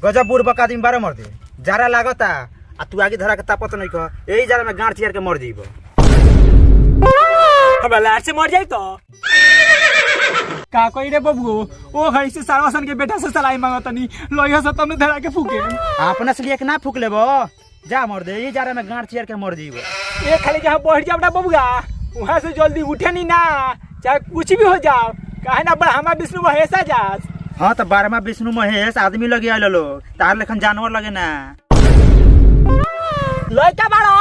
गजब बुर्बक आदमी बारे मर दे जारा लागता आ तू आगे धरा के तापत नहीं कह यही जारा में गांठ चियर के मर जीब हमरा लार से मर जाई तो का कोई रे बबू ओ घड़ी से सारवासन के बेटा से सलाई मांगतनी लोहिया से तुमने धरा के फूके अपना से लिए के ना फूक लेबो जा मर दे यही जारा में गांठ चियर के मर जीब ये खाली जहां बैठ जाओ ना बबुआ वहां से जल्दी उठे नहीं ना चाहे कुछ भी हो जाओ काहे ना ब्रह्मा विष्णु महेश जास। हाँ तो 12वां विष्णु महेश आदमी लगे आलो लोग तार लेखन जानवर लगे ना लइका बाड़ो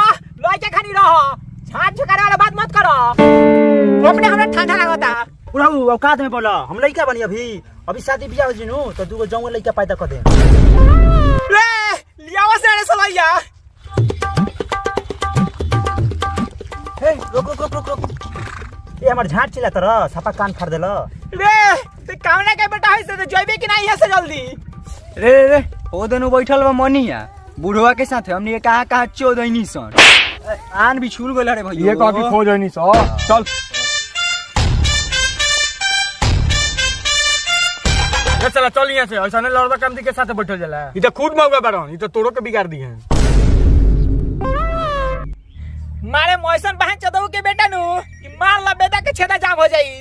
लइका खानी रहो छाछ छुकारे वाला बात मत करो अपने हमरा ठंडा लागता उड़ाऊ औकात में बोला हम लइका बनी अभी शादी बियाह हो जिनु तो दूगो जौन लइका पैदा कर दे रे लियावा से रे सलैया हे रुक रुक रुक रुक रुक ये हमर झाट चिल्ला तर छापा कान फाड़ देला रे ते कावना के बेटा है से तो जइबे कि नहीं है से जल्दी रे रे ओ दोनों बैठल बा मनिया बुढ़वा के साथ हमनी के कहां चोदैनी सन आन भी छूल गेल रे भैया ये कह के खो जानी सो चल चला चल यहां से ऐसा नहीं लड़वा काम के साथ बैठल जाला ई तो खुद मौका बारन ई तो तोरो के बिगाड़ दी है मारे मौसन बहन चदऊ के बेटा नु कि मार ला बेटा के छेदा जाम हो जाई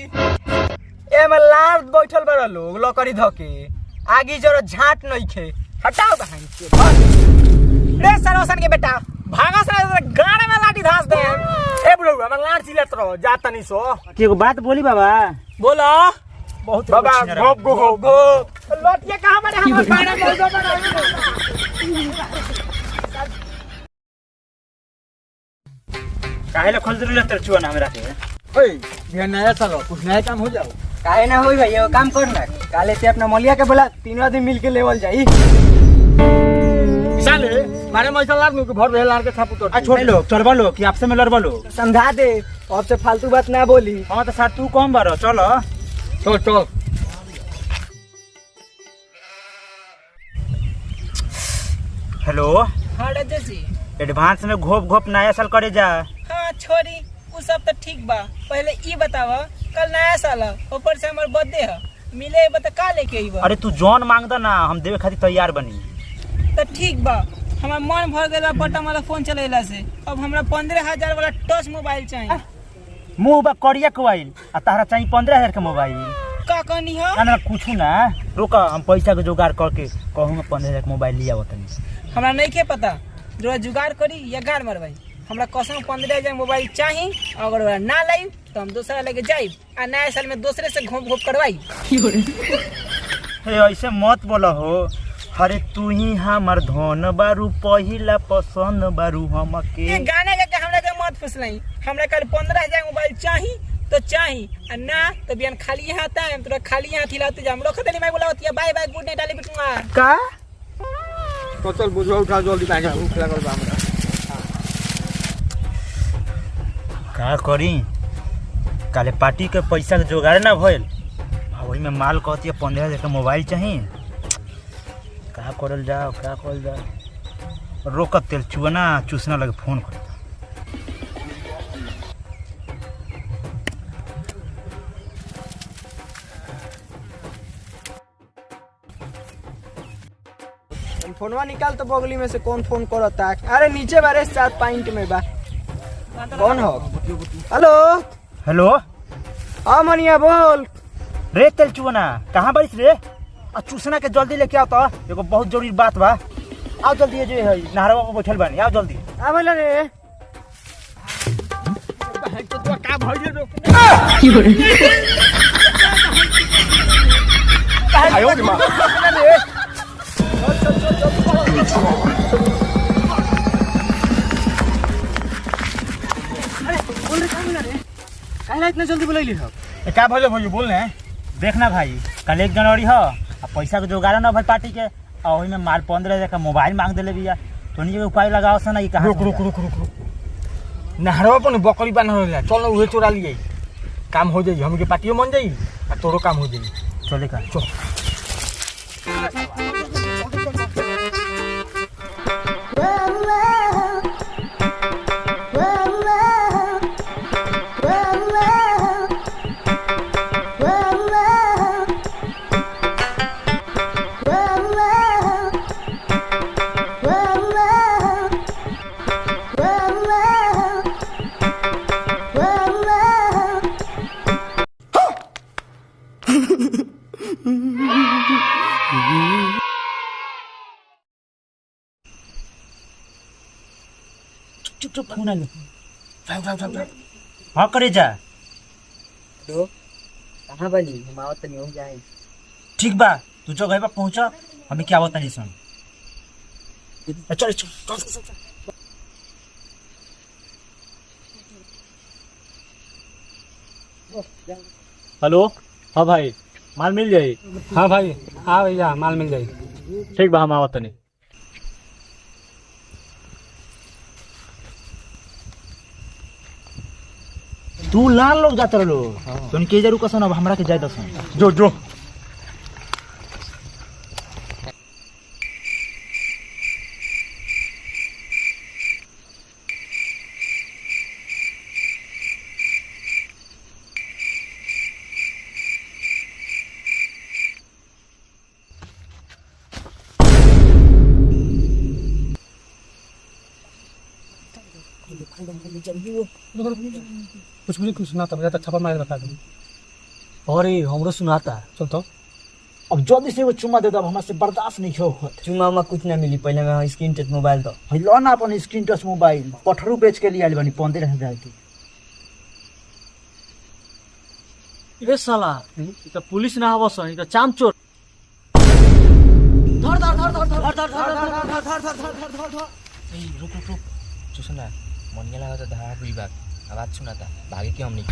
ए में लार बैठल बा लोग लकड़ी धके आगी जरा झाट नहीं खे हटाओ बहन के रे सरवसन के बेटा भागा से गाड़ में लाठी धास दे ए बुढ़ऊ हमर लाठ चिलत रहो जा तनी सो की एगो बात बोली बाबा बोलो बहुत बाबा घोप घोप लौटिए कहां मारे हमर पाड़ा बोल दो काहे ला खोल दे ले चुआ ना हमरा के ओए ये नया साल कुछ नया काम हो जाओ काहे ना होई भैया काम करना काले से अपना मलिया के बोला तीनों आदमी मिलके लेवल जाई साले मारे मैसा लाग नु के भर दे लार के छापू तोड़ आ छोड़ लो चढ़वा लो कि आपसे में लड़वा लो समझा दे अब से फालतू बात ना बोली हां तो सर तू कम बारो चलो चल चल हेलो हाँ राजेशी एडवांस में घोप घोप नया साल करे जा हाँ छोरी उ सब तो ठीक बा पहले ई बताव कल नया साल है ऊपर से हमार बर्थडे है मिले बता का लेके आईबा अरे तू जॉन मांग दा ना हम देवे खातिर तैयार बनी तो ठीक बा हमार मन भर गया बटन वाला फोन चलेला से अब हमरा 15,000 वाला टच मोबाइल चाहिए मुंह बा करिया कोइल आ तारा चाहिए 15,000 के मोबाइल का कहनी हो ना ना कुछ ना रुका हम पैसा के जुगाड़ करके कहूंगा 15,000 के मोबाइल लिया वतनी हमरा नहीं के पता जो जुगाड़ करी या गाड़ मरवाई हमरा कसम 15,000 मोबाइल चाहिए अगर वह ना लाई तो हम दूसरा लेके जाइब आ नया साल में दूसरे से घोप घोप करवाई हे ऐसे मत बोला हो अरे तू ही हमर धन बारू पहिला पसंद बारू हमके ये गाने के हमरा के मत फुसलाई हमरा कल 15,000 मोबाइल चाहिए तो चाहिए ना तो बियान खाली हाथ है हम तोरा खाली हाथ हिलाते जा हम लोग खतनी मैं बोलावत या बाय बाय गुड नाइट डाली बिटुआ का तो चल बुझवा उठा जल्दी बैठ जा भूख लागल बा हमरा का करी काले पार्टी के पैसा के जुगाड़ ना भइल आ वही में माल कहती है 15,000 के मोबाइल चाहिए का करल जा रोकत तेल चुना चूसना लगे फोन कर फोनवा निकाल तो बगली में से कौन फोन करता अरे नीचे बारे 7 पॉइंट में बा कौन हो हेलो हेलो हाँ मनिया बोल रे तेल चुना कहाँ बारिश रे आ चूसना के जल्दी लेके आओ तो एगो बहुत जरूरी बात बा आओ जल्दी ये जो है नहरवा पर बैठल बानी आओ जल्दी आ बोला रे तो का भइले आयो के मां काहे इतना जल्दी बोलैली हो क्या भइले भइयो बोल ने देखना भाई कल 1 जनवरी हो आ पैसा के जुगाड़ ना भाई पार्टी के आ ओही में माल 15,000 का मोबाइल मांग देले बिया तो नहीं उपाय लगाओ से ना ई कहां रुक नहरवा पर बकरी बांध होला चल उहे चोरा लिए काम हो जाई हमके पार्टियो मन जाई आ तोरो काम हो जाई चले का चल चुप फोन आ हाँ करे जा हेलो कहाँ बनी हम आवत नहीं हो जाए ठीक बा तू जो घर पर पहुंचा हमें क्या बता नहीं सुन चल चल हेलो हाँ भाई माल मिल जाई हाँ भाई हाँ भैया माल मिल जाई ठीक बा हम आवत नहीं तू लाल लोग जात रहो तो उनके जरूर कसन अब हमरा के जाय दसन जो जो कुछ मुझे कुछ सुनाता मैं छापा मार बता दूं अरे हमरो सुनाता चल तो अब जल्दी से वो चुम्मा दे दो अब हमरा से बर्दाश्त नहीं हो चुमा में कुछ ना मिली पहले मैं स्क्रीन टच मोबाइल दो लो ना अपन स्क्रीन टच मोबाइल 18 बेच के लिए आइल बनी 15,000 की रे साला ई तो पुलिस ना हवस ई तो चामचोर धर धर धर धर धर धर धर धर धर धर धर धर रुक जो सुना मन लगा तो धारा विभाग आवाज सुना था भागे क्यों हम नहीं